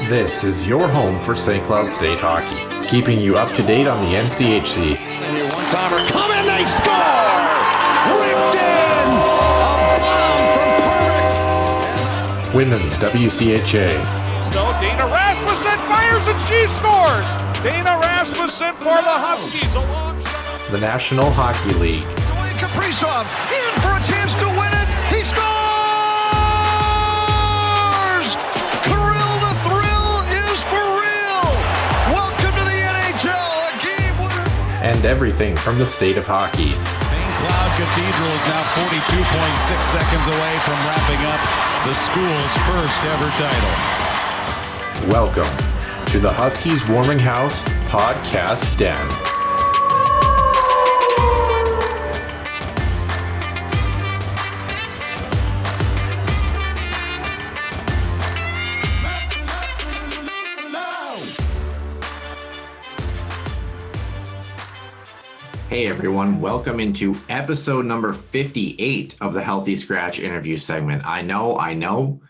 This is your home for St. Cloud State hockey, keeping you up to date on the NCHC. One-timer, come in, they score! Ripped in! A bomb from Permix! Women's WCHA. So Dana Rasmussen fires and she scores! Dana Rasmussen for the Huskies alongside The National Hockey League. Dwayne Kaprizov in for a chance to win it! He scores! Kirill, the thrill is for real! Welcome to the NHL, a game winner! And everything from the state of hockey. St. Cloud Cathedral is now 42.6 seconds away from wrapping up the school's first ever title. Welcome to the Huskies Warming House Podcast Den. Hey everyone, welcome into episode number 58 of the Healthy Scratch interview segment. I know.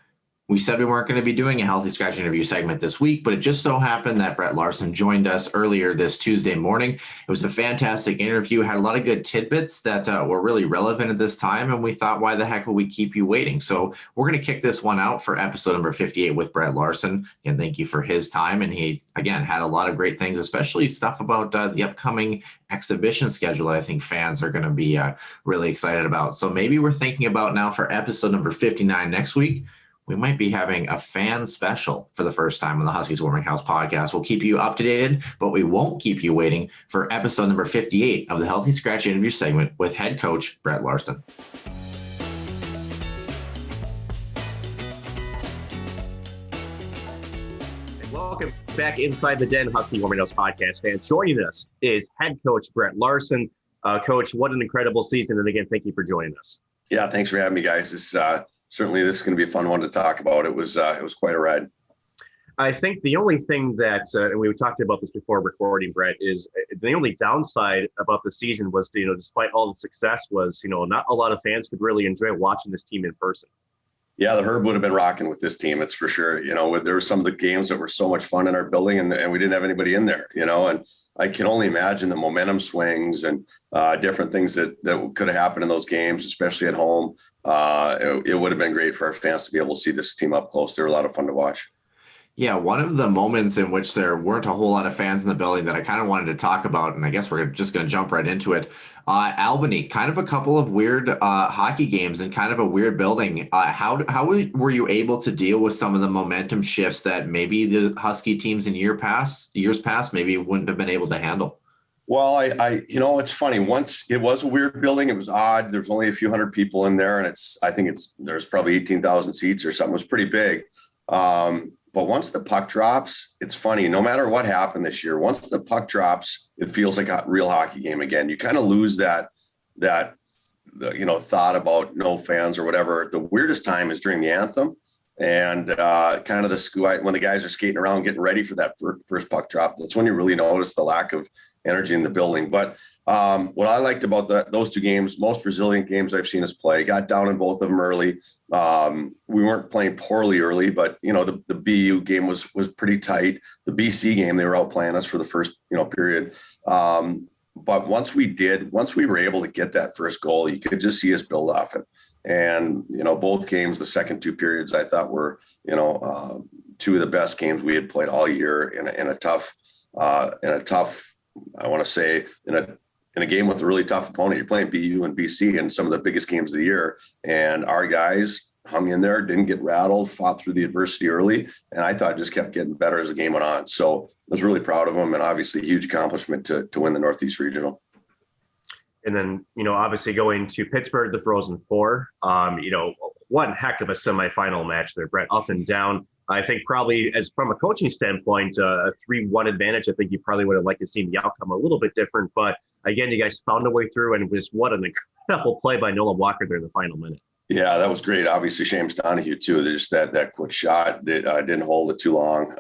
We said we weren't going to be doing a Healthy Scratch interview segment this week, but it just so happened that Brett Larson joined us earlier this Tuesday morning. It was a fantastic interview, had a lot of good tidbits that were really relevant at this time, and we thought, why the heck would we keep you waiting? So we're going to kick this one out for episode number 58 with Brett Larson, and thank you for his time. And he, again, had a lot of great things, especially stuff about the upcoming exhibition schedule that I think fans are going to be really excited about. So maybe we're thinking about now for episode number 59 next week, we might be having a fan special for the first time on the Huskies Warming House podcast. We'll keep you up to date, but we won't keep you waiting for episode number 58 of the Healthy Scratch interview segment with head coach Brett Larson. Welcome back inside the Den, Husky Warming House podcast fans. Joining us is head coach Brett Larson. Coach, what an incredible season. And again, thank you for joining us. Yeah, thanks for having me, guys. Certainly, this is going to be a fun one to talk about. It was quite a ride. I think the only thing that, and we talked about this before recording, Brett, is the only downside about the season was, despite all the success was, not a lot of fans could really enjoy watching this team in person. Yeah, the Herb would have been rocking with this team, it's for sure. There were some of the games that were so much fun in our building, and we didn't have anybody in there, and I can only imagine the momentum swings and different things that could have happened in those games, especially at home. It would have been great for our fans to be able to see this team up close. They were a lot of fun to watch. Yeah, one of the moments in which there weren't a whole lot of fans in the building that I kind of wanted to talk about, and I guess we're just going to jump right into it. Albany, kind of a couple of weird hockey games in kind of a weird building. How were you able to deal with some of the momentum shifts that maybe the Husky teams in years past maybe wouldn't have been able to handle? Well, it's funny. Once it was a weird building, it was odd. There's only a few hundred people in there, and there's probably 18,000 seats or something. It was pretty big. But once the puck drops, it's funny. No matter what happened this year, once the puck drops, it feels like a real hockey game again. You kind of lose that thought about no fans or whatever. The weirdest time is during the anthem and kind of the school when the guys are skating around getting ready for that first puck drop. That's when you really notice the lack of energy in the building. But what I liked about those two games, most resilient games I've seen us play, got down in both of them early. We weren't playing poorly early, but the BU game was pretty tight. The BC game, they were outplaying us for the first period. But once we were able to get that first goal, you could just see us build off it. And both games, the second two periods, I thought were two of the best games we had played all year in a tough. I want to say in a game with a really tough opponent. You're playing BU and BC in some of the biggest games of the year, and our guys hung in there, didn't get rattled, fought through the adversity early, and I thought it just kept getting better as the game went on. So I was really proud of them, and obviously a huge accomplishment to win the Northeast Regional. And then, obviously going to Pittsburgh, the Frozen Four, one heck of a semifinal match there, Brett, up and down. I think probably as from a coaching standpoint, a 3-1 advantage. I think you probably would have liked to see the outcome a little bit different. But again, you guys found a way through, and it was what an incredible play by Nolan Walker there in the final minute. Yeah, that was great. Obviously, Shames Donahue too. There's that quick shot that didn't hold it too long.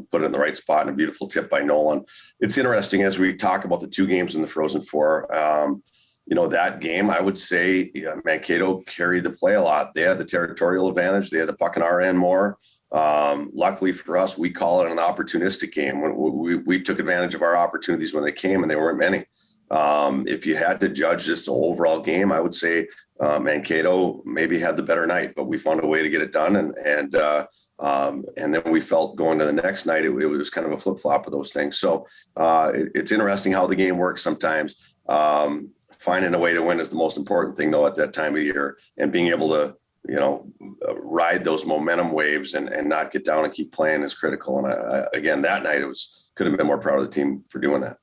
Put it in the right spot and a beautiful tip by Nolan. It's interesting as we talk about the two games in the Frozen Four. That game, I would say, Mankato carried the play a lot. They had the territorial advantage. They had the puck in our end more. Luckily for us, we call it an opportunistic game. We took advantage of our opportunities when they came, and they weren't many. If you had to judge this overall game, I would say Mankato maybe had the better night, but we found a way to get it done. And then we felt going to the next night, it was kind of a flip flop of those things. So it's interesting how the game works sometimes. Finding a way to win is the most important thing, though, at that time of year, and being able to, ride those momentum waves and not get down and keep playing is critical. And again, that night could have been more proud of the team for doing that.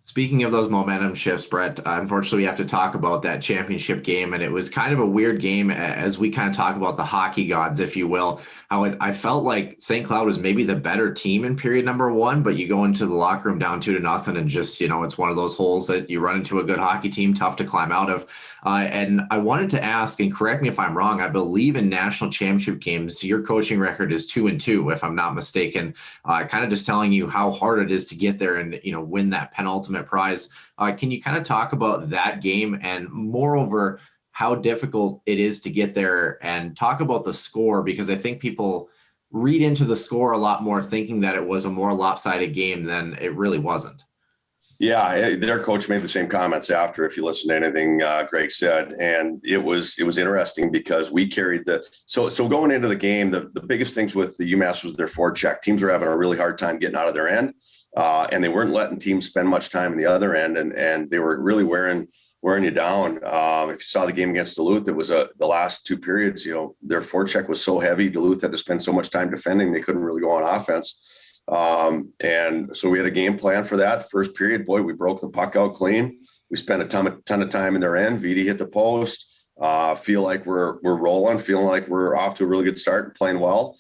Speaking of those momentum shifts, Brett, unfortunately, we have to talk about that championship game. And it was kind of a weird game as we kind of talk about the hockey gods, if you will. How I felt like St. Cloud was maybe the better team in period number one, but you go into the locker room down 2-0 and just, it's one of those holes that you run into a good hockey team, tough to climb out of. And I wanted to ask, and correct me if I'm wrong, I believe in national championship games, your coaching record is 2-2, if I'm not mistaken. Kind of just telling you how hard it is to get there and, win that penultimate prize. Can you kind of talk about that game and moreover, how difficult it is to get there, and talk about the score? Because I think people read into the score a lot more thinking that it was a more lopsided game than it really wasn't. Yeah, their coach made the same comments after, if you listen to anything Greg said. And it was interesting because we carried so going into the game, the biggest things with the UMass was their forecheck. Teams were having a really hard time getting out of their end, and they weren't letting teams spend much time in the other end, and they were really wearing you down. If you saw the game against Duluth, it was the last two periods, their forecheck was so heavy. Duluth had to spend so much time defending, they couldn't really go on offense. And so we had a game plan for that. First period, boy, we broke the puck out clean. We spent a ton of time in their end. VD hit the post. Feel like we're rolling, feeling like we're off to a really good start and playing well.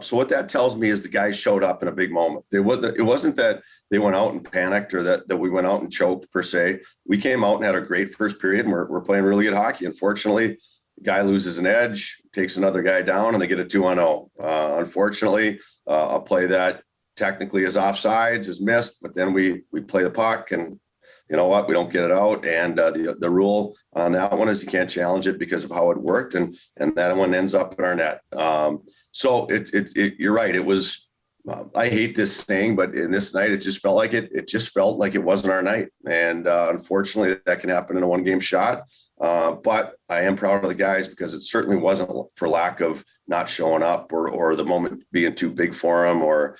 So what that tells me is the guys showed up in a big moment. It wasn't that they went out and panicked or that we went out and choked per se. We came out and had a great first period, and we're playing really good hockey. Unfortunately, the guy loses an edge, takes another guy down, and they get a 2-0. Unfortunately, a play that technically is offsides is missed, but then we play the puck, and you know what, we don't get it out. And the rule on that one is you can't challenge it because of how it worked, and that one ends up in our net. So you're right. It was, I hate this saying, but in this night, it just felt like it wasn't our night. And unfortunately, that can happen in a one-game shot. But I am proud of the guys because it certainly wasn't for lack of not showing up or the moment being too big for them or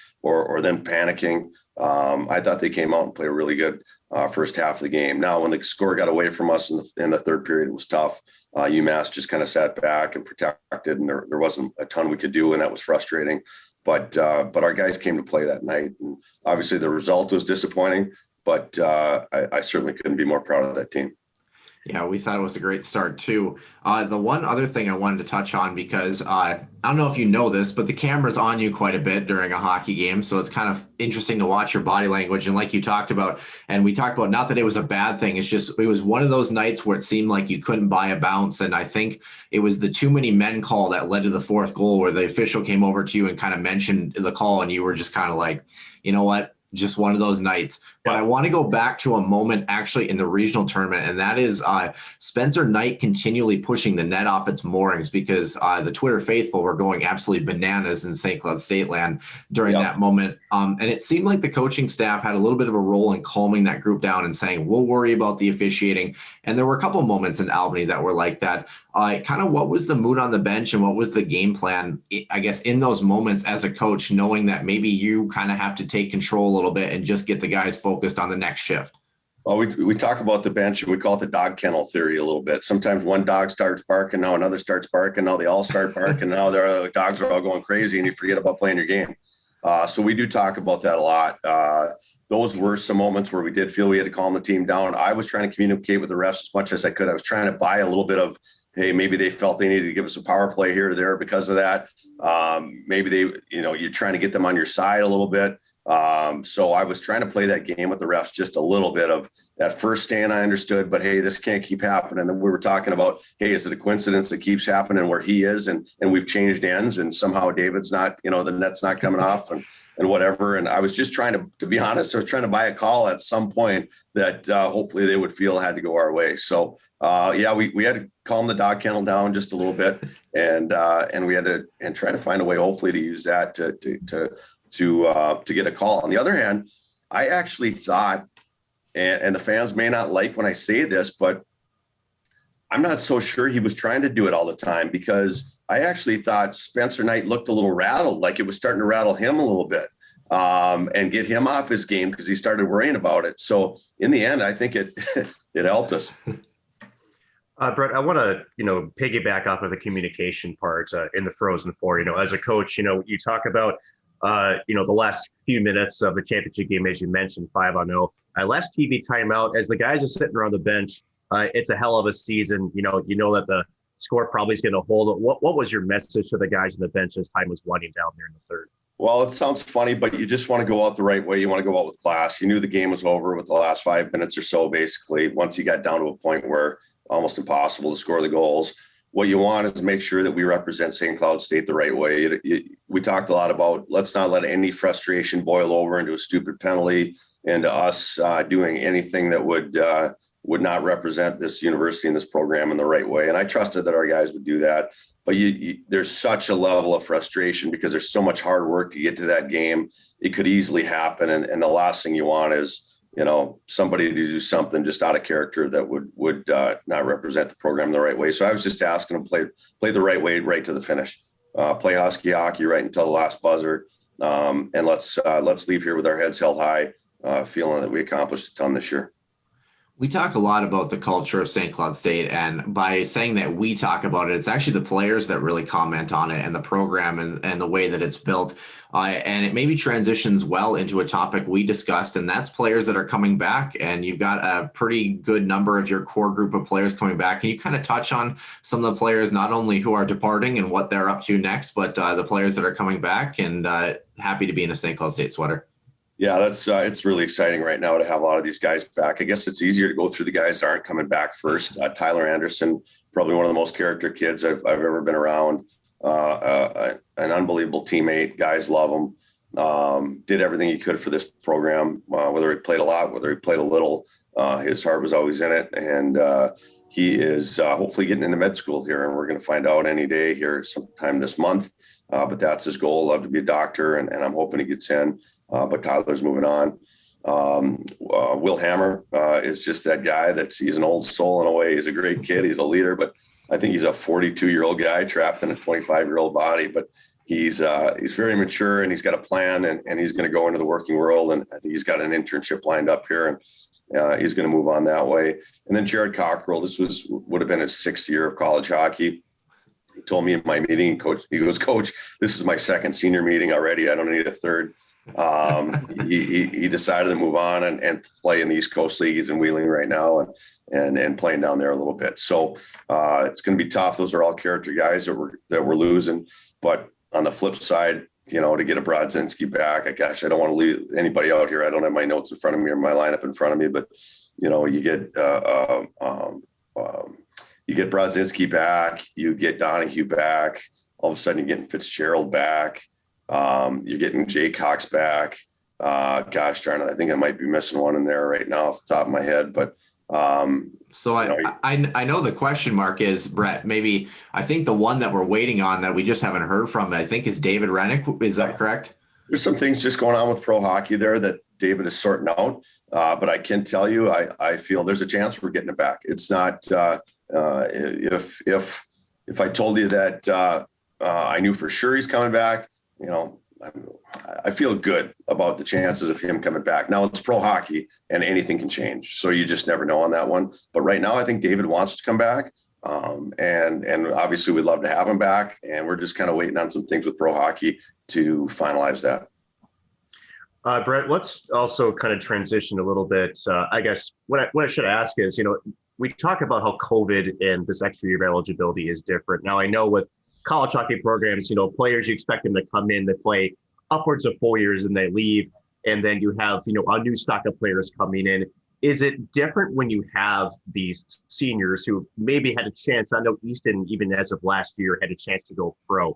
them panicking. I thought they came out and played a really good first half of the game. Now, when the score got away from us in the third period, it was tough. UMass just kind of sat back and protected, and there wasn't a ton we could do, and that was frustrating. But our guys came to play that night, and obviously the result was disappointing. But I certainly couldn't be more proud of that team. Yeah, we thought it was a great start too. The one other thing I wanted to touch on, because I don't know if you know this, but the camera's on you quite a bit during a hockey game. So it's kind of interesting to watch your body language. And like you talked about, and we talked about, not that it was a bad thing. It's just, it was one of those nights where it seemed like you couldn't buy a bounce. And I think it was the too many men call that led to the fourth goal, where the official came over to you and kind of mentioned the call. And you were just kind of like, you know what? Just one of those nights. But I want to go back to a moment actually in the regional tournament, and that is Spencer Knight continually pushing the net off its moorings, because the Twitter faithful were going absolutely bananas in St. Cloud State land during that moment. And it seemed like the coaching staff had a little bit of a role in calming that group down and saying, we'll worry about the officiating. And there were a couple of moments in Albany that were like that. Kind of what was the mood on the bench and what was the game plan, I guess, in those moments as a coach, knowing that maybe you kind of have to take control a little bit and just get the guys focused on the next shift? Well, we talk about the bench, and we call it the dog kennel theory a little bit. Sometimes one dog starts barking, now another starts barking, now they all start barking, now the dogs are all going crazy, and you forget about playing your game. So we do talk about that a lot. Those were some moments where we did feel we had to calm the team down. I was trying to communicate with the refs as much as I could. I was trying to buy a little bit of, hey, maybe they felt they needed to give us a power play here or there because of that. Maybe you're trying to get them on your side a little bit. So I was trying to play that game with the refs just a little bit. Of that first stand, I understood, but hey, this can't keep happening. And then we were talking about, hey, is it a coincidence that keeps happening where he is, and we've changed ends, and somehow David's not, the net's not coming off, and whatever. And I was just trying to be honest, I was trying to buy a call at some point that hopefully they would feel had to go our way. So we had to calm the dog kennel down just a little bit, and we had to try to find a way, hopefully, to use that to get a call. On the other hand, I actually thought, and the fans may not like when I say this, but I'm not so sure he was trying to do it all the time, because I actually thought Spencer Knight looked a little rattled, like it was starting to rattle him a little bit, and get him off his game, because he started worrying about it. So in the end, I think it helped us. Brett, I want to, piggyback off of the communication part in the Frozen Four. As a coach, you talk about, the last few minutes of the championship game, as you mentioned, 5-0. Last TV timeout, as the guys are sitting around the bench, it's a hell of a season. You know that the score probably is going to hold it. What was your message to the guys on the bench as time was winding down there in the third? Well, it sounds funny, but you just want to go out the right way. You want to go out with class. You knew the game was over with the last 5 minutes or so, basically, once you got down to a point where almost impossible to score the goals. What you want is make sure that we represent St. Cloud State the right way. We talked a lot about, let's not let any frustration boil over into a stupid penalty, into us doing anything that would not represent this university and this program in the right way. And I trusted that our guys would do that. But there's such a level of frustration because there's so much hard work to get to that game. It could easily happen. And the last thing you want is, somebody to do something just out of character that would not represent the program the right way. So I was just asking them play the right way, right to the finish, play Husky hockey right until the last buzzer. And let's leave here with our heads held high, feeling that we accomplished a ton this year. We talk a lot about the culture of St. Cloud State, and by saying that we talk about it, it's actually the players that really comment on it and the program and the way that it's built. And it maybe transitions well into a topic we discussed, and that's players that are coming back. And you've got a pretty good number of your core group of players coming back. Can you kind of touch on some of the players, not only who are departing and what they're up to next, but the players that are coming back and happy to be in a St. Cloud State sweater? Yeah, that's it's really exciting right now to have a lot of these guys back. I guess it's easier to go through the guys that aren't coming back first. Tyler Anderson, probably one of the most character kids I've ever been around. An unbelievable teammate. Guys love him. Did everything he could for this program, whether he played a lot, whether he played a little. His heart was always in it. And he is hopefully getting into med school here. And we're going to find out any day here sometime this month. But that's his goal. Love to be a doctor. And I'm hoping he gets in. But Tyler's moving on. Will Hammer is just that guy he's an old soul in a way. He's a great kid. He's a leader, but I think he's a 42-year-old guy trapped in a 25-year-old body. But he's very mature, and he's got a plan, and he's going to go into the working world. And I think he's got an internship lined up here, and he's going to move on that way. And then Jared Cockrell, this would have been his 6th year of college hockey. He told me in my meeting, he goes, Coach, this is my 2nd senior meeting already. I don't need a 3rd. He decided to move on and play in the East Coast leagues in Wheeling right now and playing down there a little bit. So it's going to be tough. Those are all character guys that we're losing. But on the flip side, to get a Brodzinski back, I don't want to leave anybody out here. I don't have my notes in front of me or my lineup in front of me, but you get Brodzinski back, you get Donahue back. All of a sudden, you're getting Fitzgerald back. You're getting Jay Cox back. Gosh darn it, I think I might be missing one in there right now off the top of my head. But so I know the question mark is, Brett, maybe I think the one that we're waiting on that we just haven't heard from, I think, is David Rennick. Is that correct? There's some things just going on with pro hockey there that David is sorting out. But I can tell you, I feel there's a chance we're getting it back. It's not if I told you that I knew for sure he's coming back, I feel good about the chances of him coming back. Now it's pro hockey and anything can change. So you just never know on that one. But right now I think David wants to come back. And obviously we'd love to have him back. And we're just kind of waiting on some things with pro hockey to finalize that. Brett, let's also kind of transition a little bit. I guess what I should ask is, we talk about how COVID and this extra year of eligibility is different. Now I know with college hockey programs, players, you expect them to come in, they play upwards of 4 years and they leave. and then you have, a new stock of players coming in. Is it different when you have these seniors who maybe had a chance? I know Easton, even as of last year, had a chance to go pro.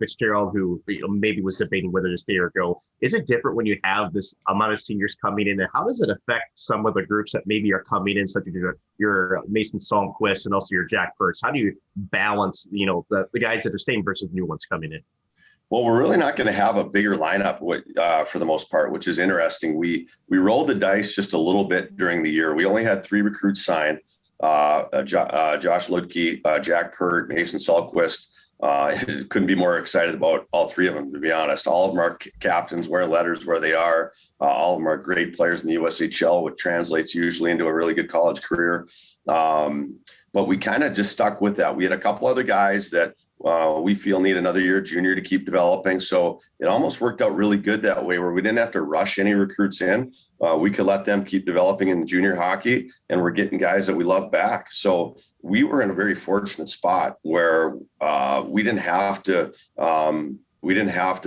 Fitzgerald, who maybe was debating whether to stay or go. Is it different when you have this amount of seniors coming in? And how does it affect some of the groups that maybe are coming in, such as your Mason Salmquist and also your Jack Kurtz? How do you balance, the guys that are staying versus new ones coming in? Well, we're really not going to have a bigger lineup for the most part, which is interesting. We rolled the dice just a little bit during the year. We only had 3 recruits signed, Josh Ludke, Jack Pert, Mason Salmquist. Couldn't be more excited about all 3 of them, to be honest. All of them are captains, wear letters where they are. All of them are great players in the USHL, which translates usually into a really good college career. But we kind of just stuck with that. We had a couple other guys that we feel need another year junior to keep developing. So it almost worked out really good that way, where we didn't have to rush any recruits in. We could let them keep developing in junior hockey, and we're getting guys that we love back. So we were in a very fortunate spot where we didn't have to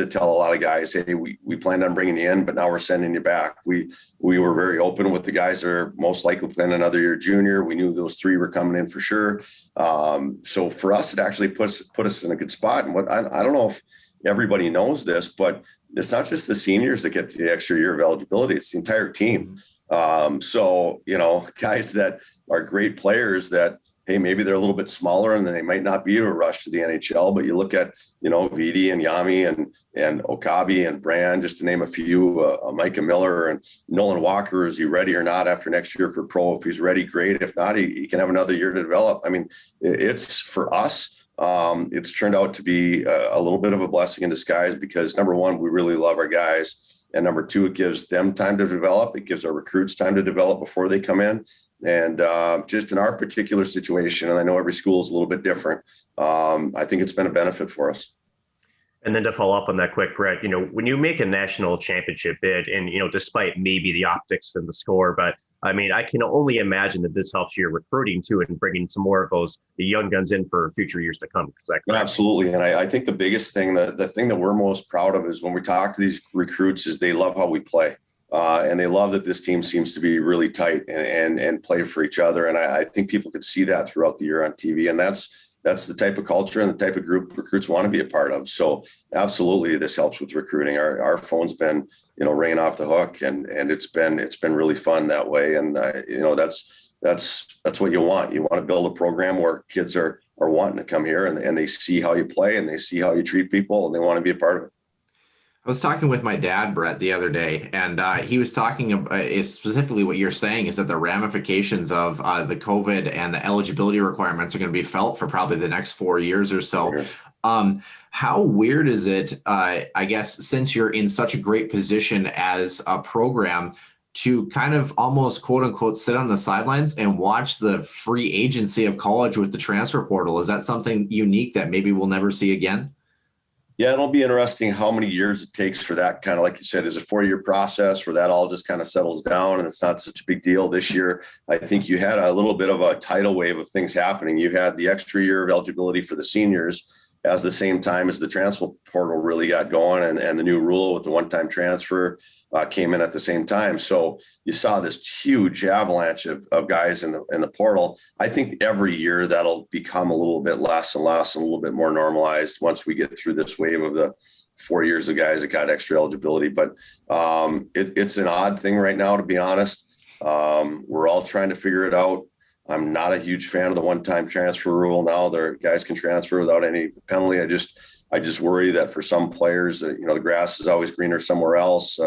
tell a lot of guys, hey, we planned on bringing you in, but now we're sending you back. We were very open with the guys that are most likely playing another year junior. We knew those 3 were coming in for sure. So for us, it actually put us in a good spot. And I don't know if everybody knows this, but it's not just the seniors that get the extra year of eligibility. It's the entire team. So, guys that are great players that, hey, maybe they're a little bit smaller and they might not be a rush to the NHL, but you look at, Vidi and Yami and Okabe and Brand, just to name a few, Micah Miller and Nolan Walker. Is he ready or not after next year for pro? If he's ready, great. If not, he can have another year to develop. I mean, it's for us. It's turned out to be a little bit of a blessing in disguise because, number one, we really love our guys. And number two, it gives them time to develop. It gives our recruits time to develop before they come in. And just in our particular situation, and I know every school is a little bit different, I think it's been a benefit for us. And then to follow up on that quick, Brett, when you make a national championship bid and, despite maybe the optics and the score, but I mean, I can only imagine that this helps your recruiting too and bringing some more of the young guns in for future years to come. Absolutely. And I think the biggest thing, the thing that we're most proud of is when we talk to these recruits is they love how we play. And they love that this team seems to be really tight and play for each other. And I think people could see that throughout the year on TV. And that's the type of culture and the type of group recruits want to be a part of. So absolutely, this helps with recruiting. Our phone's been, ringing off the hook, and it's been really fun that way. And that's what you want. You want to build a program where kids are wanting to come here and they see how you play and they see how you treat people and they want to be a part of it. I was talking with my dad, Brett, the other day, and he was talking about specifically what you're saying is that the ramifications of the COVID and the eligibility requirements are going to be felt for probably the next 4 years or so. Sure. How weird is it, I guess, since you're in such a great position as a program to kind of almost quote unquote sit on the sidelines and watch the free agency of college with the transfer portal? Is that something unique that maybe we'll never see again? Yeah, it'll be interesting how many years it takes for that kind of, like you said, is a 4-year process where that all just kind of settles down and it's not such a big deal. This year, I think you had a little bit of a tidal wave of things happening. You had the extra year of eligibility for the seniors as the same time as the transfer portal really got going and the new rule with the one-time transfer came in at the same time. So you saw this huge avalanche of guys in the portal. I think every year that'll become a little bit less and less and a little bit more normalized once we get through this wave of the 4 years of guys that got extra eligibility. But it's an odd thing right now, to be honest. We're all trying to figure it out. I'm not a huge fan of the one-time transfer rule now. Their guys can transfer without any penalty. I just worry that for some players, the grass is always greener somewhere else.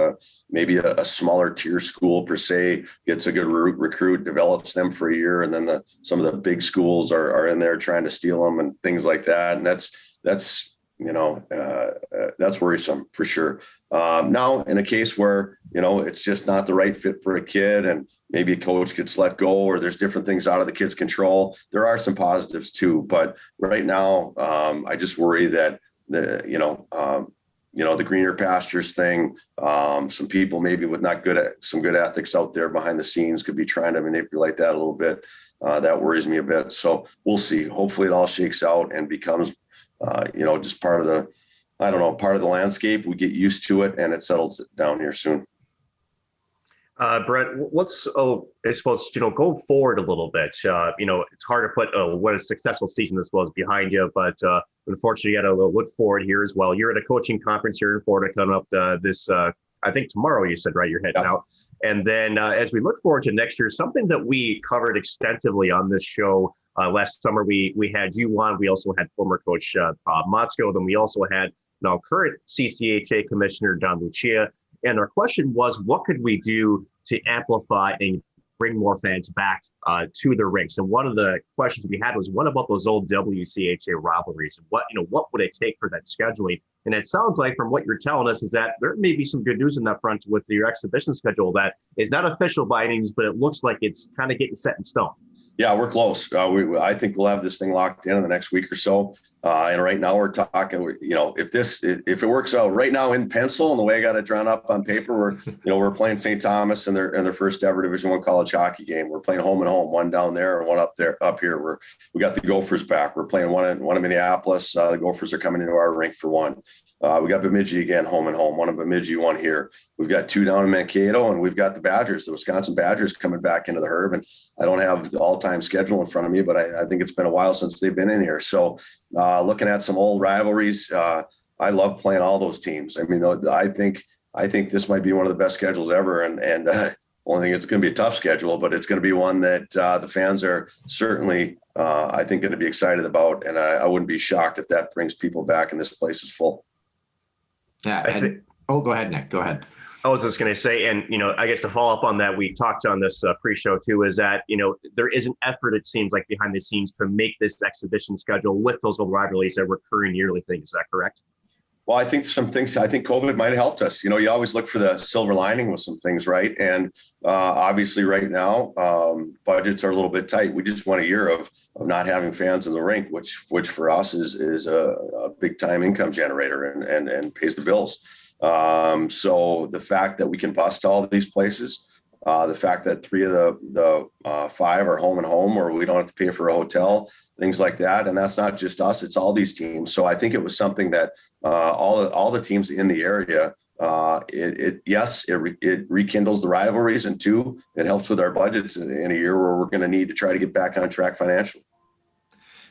Maybe a smaller tier school per se gets a good recruit, develops them for a year, and then some of the big schools are in there trying to steal them and things like that. And that's worrisome for sure. Now, in a case where it's just not the right fit for a kid, and maybe a coach gets let go, or there's different things out of the kid's control, there are some positives too. But right now, I just worry that the greener pastures thing, some people maybe with some good ethics out there behind the scenes could be trying to manipulate that a little bit. That worries me a bit. So we'll see. Hopefully it all shakes out and becomes, just part of I don't know, part of the landscape. We get used to it and it settles down here soon. Brett, let's, I suppose, go forward a little bit. It's hard to put what a successful season this was behind you, but unfortunately, you got to look forward here as well. You're at a coaching conference here in Florida coming up this, I think tomorrow, you said, right? You're heading out. And then as we look forward to next year, something that we covered extensively on this show last summer, we had you on. We also had former coach Bob Motzko. Then we also had now current CCHA commissioner Don Lucia. And our question was, what could we do to amplify and bring more fans back to the rinks? And one of the questions we had was, what about those old WCHA rivalries? And what would it take for that scheduling? And it sounds like from what you're telling us is that there may be some good news in that front with your exhibition schedule that is not official by any means, but it looks like it's kind of getting set in stone. Yeah, we're close. I think we'll have this thing locked in the next week or so. And right now we're talking, if it works out right now in pencil and the way I got it drawn up on paper, we're playing St. Thomas in their first ever Division I college hockey game. We're playing home and home, one down there and one up here. We got the Gophers back. We're playing one in Minneapolis. The Gophers are coming into our rink for one. We got Bemidji again, home and home. One in Bemidji, one here. We've got two down in Mankato, and we've got the Badgers, the Wisconsin Badgers, coming back into the Herb. And I don't have the all-time schedule in front of me, but I think it's been a while since they've been in here. So looking at some old rivalries, I love playing all those teams. I mean, I think this might be one of the best schedules ever. And only thing, it's going to be a tough schedule, but it's going to be one that the fans are certainly, I think, going to be excited about. And I wouldn't be shocked if that brings people back and this place is full. Yeah. Go ahead, Nick. Go ahead. I was just going to say, and, I guess to follow up on that, we talked on this pre-show too, is that, there is an effort, it seems like, behind the scenes to make this exhibition schedule with those old rivalries a recurring yearly thing. Is that correct? Well, I think COVID might have helped us. You always look for the silver lining with some things, right? And obviously right now, budgets are a little bit tight. We just want a year of not having fans in the rink, which for us is a big time income generator and pays the bills. So the fact that we can bust all of these places, the fact that 3 of the 5 are home and home, or we don't have to pay for a hotel, things like that. And that's not just us, it's all these teams. So I think it was something that all the teams in the area, it rekindles the rivalries, and 2, it helps with our budgets in a year where we're going to need to try to get back on track financially.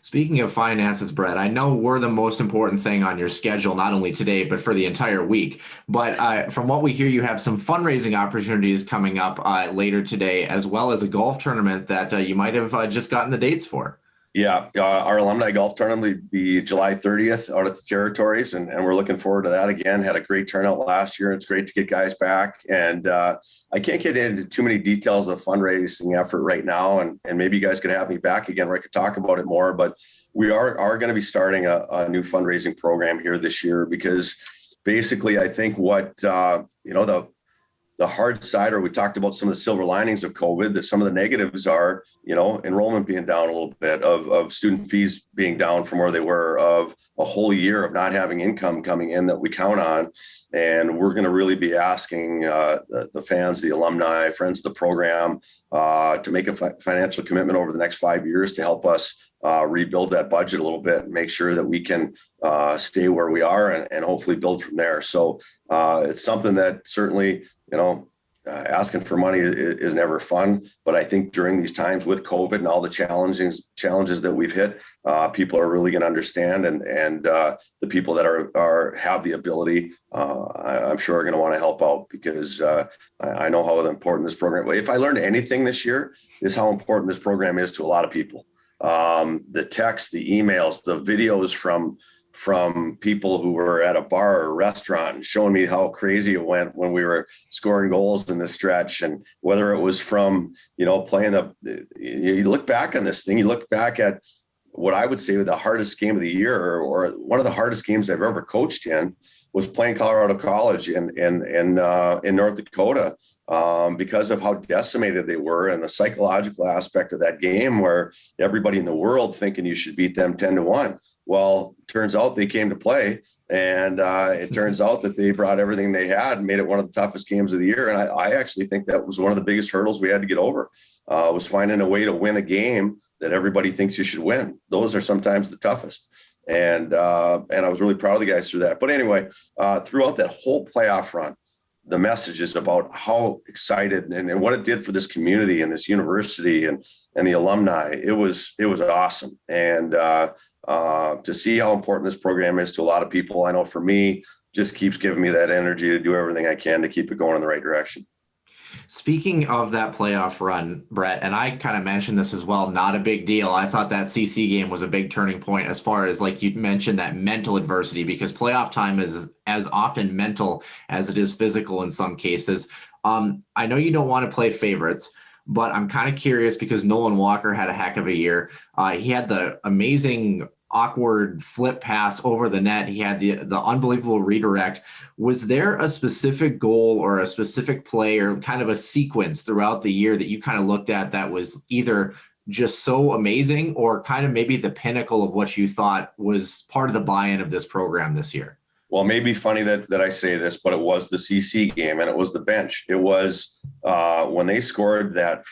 Speaking of finances, Brett, I know we're the most important thing on your schedule, not only today, but for the entire week. But from what we hear, you have some fundraising opportunities coming up later today, as well as a golf tournament that you might have just gotten the dates for. Yeah, our alumni golf tournament will be July 30th out at the Territories, and we're looking forward to that again. Had a great turnout last year. It's great to get guys back, and I can't get into too many details of the fundraising effort right now, and maybe you guys could have me back again where I could talk about it more, but we are going to be starting a new fundraising program here this year, because basically I think what, the hard side, or we talked about some of the silver linings of COVID, that some of the negatives are, enrollment being down a little bit, of student fees being down from where they were, of a whole year of not having income coming in that we count on. And we're going to really be asking the fans, the alumni, friends of the program, to make a financial commitment over the next 5 years to help us rebuild that budget a little bit and make sure that we can stay where we are and hopefully build from there. So it's something that certainly, asking for money is never fun, but I think during these times with COVID and all the challenges that we've hit, people are really going to understand, and the people that have the ability, I'm sure are going to want to help out, because I know how important this program. If I learned anything this year, is how important this program is to a lot of people. The texts, the emails, the videos from people who were at a bar or restaurant and showing me how crazy it went when we were scoring goals in this stretch. And whether it was from, playing you look back on this thing, you look back at what I would say was the hardest game of the year, or one of the hardest games I've ever coached in, was playing Colorado College in North Dakota, because of how decimated they were, and the psychological aspect of that game, where everybody in the world thinking you should beat them 10-1. Well, turns out they came to play, and it turns out that they brought everything they had and made it one of the toughest games of the year. And I actually think that was one of the biggest hurdles we had to get over, was finding a way to win a game that everybody thinks you should win. Those are sometimes the toughest. And I was really proud of the guys through that. But anyway, throughout that whole playoff run, the messages about how excited and what it did for this community and this university and the alumni, it was awesome. And to see how important this program is to a lot of people, I know for me, just keeps giving me that energy to do everything I can to keep it going in the right direction. Speaking of that playoff run, Brett, and I kind of mentioned this as well, not a big deal. I thought that CC game was a big turning point as far as, like you mentioned, that mental adversity, because playoff time is as often mental as it is physical in some cases. I know you don't want to play favorites, but I'm kind of curious because Nolan Walker had a heck of a year. He had the amazing awkward flip pass over the net. He had the unbelievable redirect. Was there a specific goal or a specific play or kind of a sequence throughout the year that you kind of looked at that was either just so amazing or kind of maybe the pinnacle of what you thought was part of the buy-in of this program this year? Well, it may be funny that I say this, but it was the CC game and it was the bench. It was when they scored that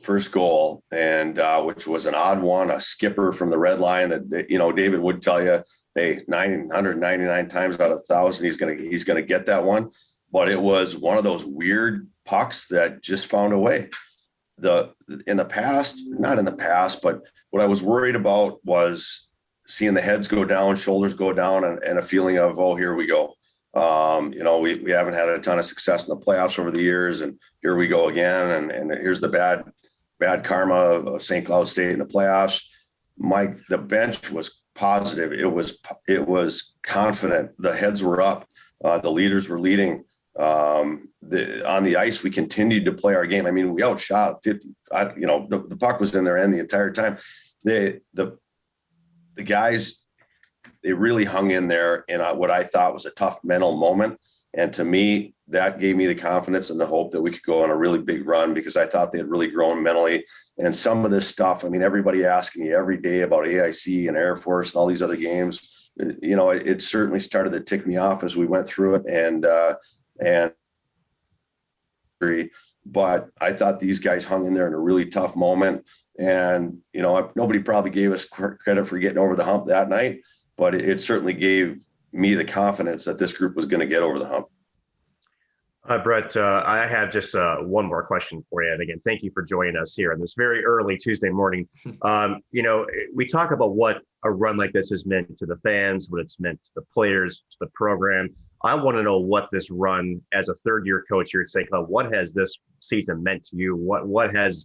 first goal, and which was an odd one, a skipper from the red line that, David would tell you, hey, 999 times out of 1,000, he's gonna get that one. But it was one of those weird pucks that just found a way. Not in the past, but what I was worried about was seeing the heads go down, shoulders go down, and a feeling of, oh, here we go. We haven't had a ton of success in the playoffs over the years, and here we go again. And here's the bad karma of St. Cloud State in the playoffs. The bench was positive. It was confident. The heads were up. The leaders were leading. On the ice, we continued to play our game. I mean, we outshot 50. The puck was in their end the entire time. The guys, they really hung in there in what I thought was a tough mental moment. And to me, that gave me the confidence and the hope that we could go on a really big run, because I thought they had really grown mentally. And some of this stuff, I mean, everybody asking me every day about AIC and Air Force and all these other games, it certainly started to tick me off as we went through it. But I thought these guys hung in there in a really tough moment. And, nobody probably gave us credit for getting over the hump that night, but it certainly gave me the confidence that this group was going to get over the hump. Brett, I have just one more question for you. And again, thank you for joining us here on this very early Tuesday morning. We talk about what a run like this has meant to the fans, what it's meant to the players, to the program. I want to know what this run as a third-year coach here at St. Cloud, what has this season meant to you? What have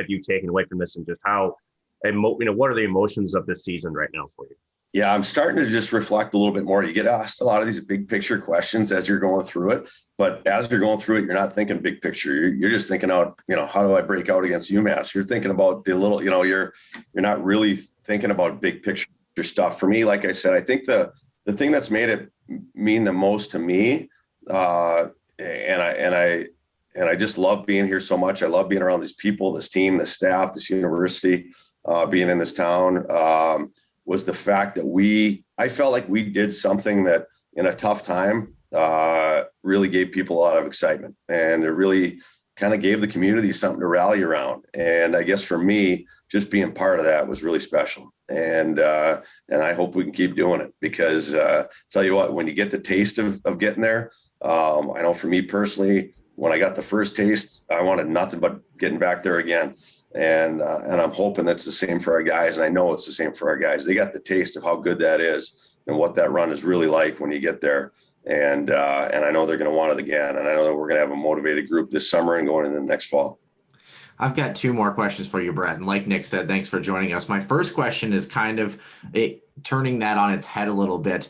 you taken away from this, and just how, what are the emotions of this season right now for you? Yeah, I'm starting to just reflect a little bit more. You get asked a lot of these big picture questions as you're going through it, but as you're going through it, you're not thinking big picture. You're just thinking out, how do I break out against UMass? You're thinking about the little, you're not really thinking about big picture stuff. For me, like I said, I think the thing that's made it mean the most to me, and I just love being here so much. I love being around these people, this team, this staff, this university, being in this town, was the fact that I felt like we did something that in a tough time really gave people a lot of excitement, and it really kind of gave the community something to rally around. And I guess for me, just being part of that was really special. And I hope we can keep doing it, because tell you what, when you get the taste of getting there, I know for me personally, when I got the first taste, I wanted nothing but getting back there again. And I'm hoping that's the same for our guys. And I know it's the same for our guys. They got the taste of how good that is and what that run is really like when you get there. And I know they're going to want it again. And I know that we're going to have a motivated group this summer and going into the next fall. I've got two more questions for you, Brett. And like Nick said, thanks for joining us. My first question is kind of turning that on its head a little bit.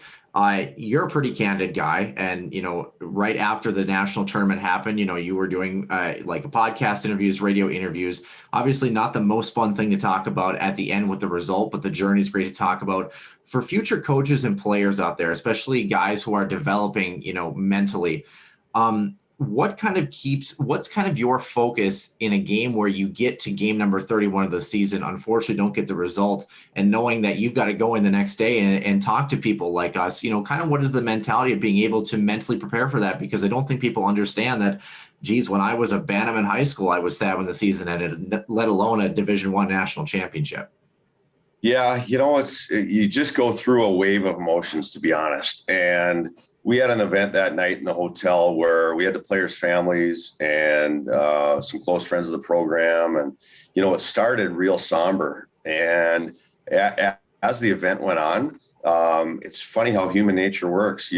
You're a pretty candid guy. And, right after the national tournament happened, you were doing like a podcast interviews, radio interviews, obviously not the most fun thing to talk about at the end with the result, but the journey is great to talk about for future coaches and players out there, especially guys who are developing, mentally. What's kind of your focus in a game where you get to game number 31 of the season, unfortunately don't get the result, and knowing that you've got to go in the next day and talk to people like us, kind of what is the mentality of being able to mentally prepare for that? Because I don't think people understand that, geez, when I was a Bantam in high school, I was 7th the season, and let alone a Division I national championship. Yeah, you just go through a wave of emotions, to be honest. And we had an event that night in the hotel where we had the players' families and some close friends of the program. And, it started real somber. And as the event went on, it's funny how human nature works.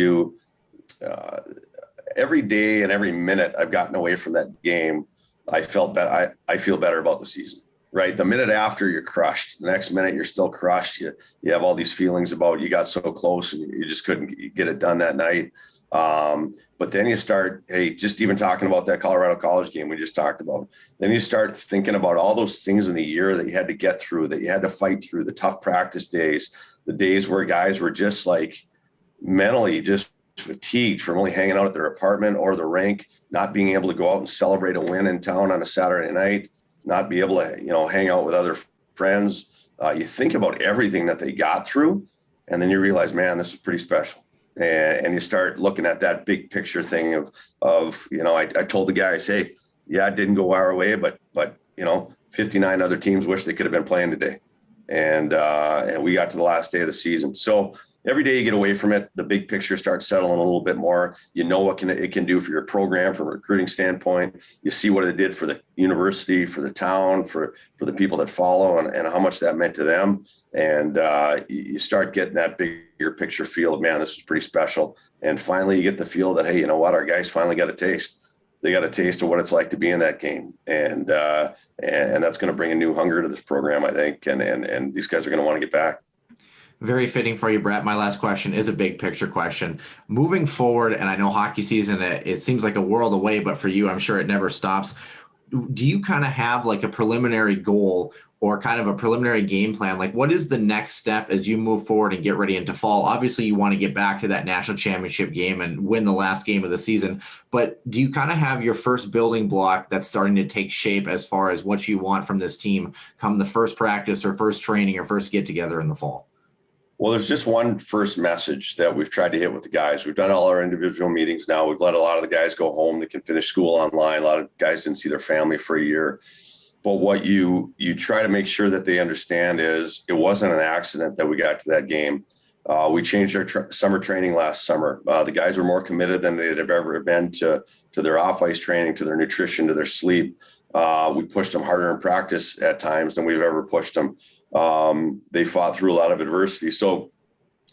Every day and every minute I've gotten away from that game, I feel better about the season. Right. The minute after, you're crushed. The next minute, you're still crushed. You have all these feelings about you got so close and you just couldn't get it done that night. But then you start, just even talking about that Colorado College game we just talked about. Then you start thinking about all those things in the year that you had to get through, that you had to fight through, the tough practice days, the days where guys were just like mentally just fatigued from only hanging out at their apartment or the rink, not being able to go out and celebrate a win in town on a Saturday night, not be able to, hang out with other friends. You think about everything that they got through, and then you realize, man, this is pretty special. And you start looking at that big picture thing of I told the guys, hey, yeah, it didn't go our way, but 59 other teams wish they could have been playing today. And we got to the last day of the season. So every day you get away from it, the big picture starts settling a little bit more. You know what it can do for your program from a recruiting standpoint. You see what it did for the university, for the town, for the people that follow, and how much that meant to them. And you start getting that bigger picture feel of, man, this is pretty special. And finally you get the feel that, hey, you know what, our guys finally got a taste. They got a taste of what it's like to be in that game. And that's going to bring a new hunger to this program, I think. And these guys are going to want to get back. Very fitting for you, Brett. My last question is a big picture question. Moving forward, and I know hockey season, it seems like a world away, but for you, I'm sure it never stops. Do you kind of have like a preliminary goal or kind of a preliminary game plan? Like, what is the next step as you move forward and get ready into fall? Obviously, you want to get back to that national championship game and win the last game of the season. But do you kind of have your first building block that's starting to take shape as far as what you want from this team come the first practice or first training or first get together in the fall? Well, there's just one first message that we've tried to hit with the guys. We've done all our individual meetings now. We've let a lot of the guys go home. They can finish school online. A lot of guys didn't see their family for a year. But what you try to make sure that they understand is it wasn't an accident that we got to that game. We changed our summer training last summer. The guys were more committed than they'd have ever been to their off-ice training, to their nutrition, to their sleep. We pushed them harder in practice at times than we've ever pushed them. They fought through a lot of adversity. So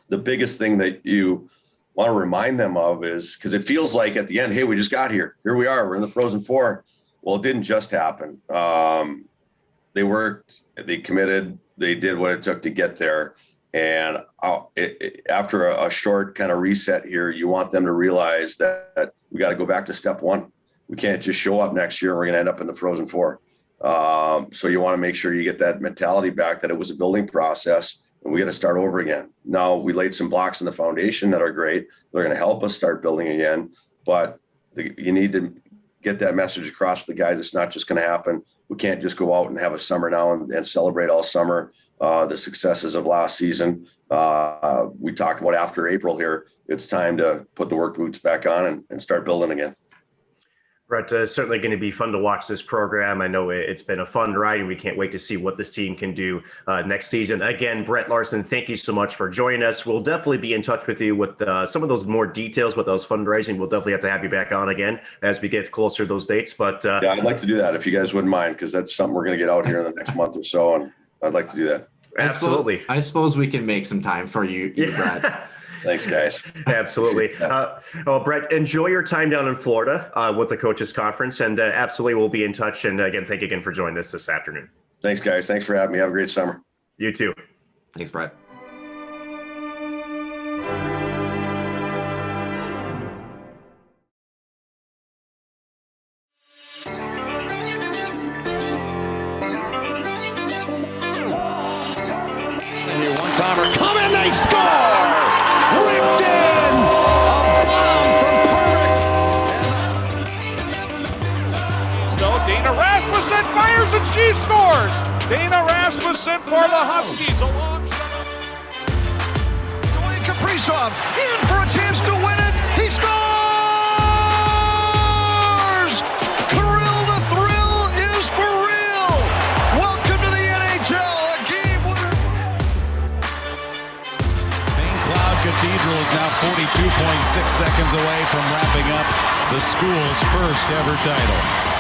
the biggest thing that you want to remind them of is, because it feels like at the end, hey, we just got here. Here we are. We're in the Frozen Four. Well, it didn't just happen. They worked, they committed, they did what it took to get there. And after a short kind of reset here, you want them to realize that we got to go back to step one. We can't just show up next year and we're going to end up in the Frozen Four. So you want to make sure you get that mentality back, that it was a building process and we got to start over again. Now, we laid some blocks in the foundation that are great. They're going to help us start building again, but you need to get that message across to the guys. It's not just going to happen. We can't just go out and have a summer now and celebrate all summer the successes of last season. We talk about after April here, it's time to put the work boots back on and start building again. Brett, certainly going to be fun to watch this program. I know it's been a fun ride, and we can't wait to see what this team can do next season. Again, Brett Larson, thank you so much for joining us. We'll definitely be in touch with you with some of those more details with those fundraising. We'll definitely have to have you back on again as we get closer to those dates. But yeah, I'd like to do that if you guys wouldn't mind, because that's something we're going to get out here in the next month or so, and I'd like to do that. Absolutely. I suppose we can make some time for you, Brett. Thanks, guys. Absolutely. Well, Brett, enjoy your time down in Florida with the Coaches Conference, and absolutely we'll be in touch. And again, thank you again for joining us this afternoon. Thanks, guys. Thanks for having me. Have a great summer. You too. Thanks, Brett. One-timer coming, they score! Ripped in! A bomb from Pervix! So Dana Rasmussen fires and she scores! Dana Rasmussen for the Huskies. Dwayne Kaprizov in for a chance to win it. He scores! Kirill the Thrill is for real! Welcome to the NHL, a game winner. seconds away from wrapping up the school's first ever title.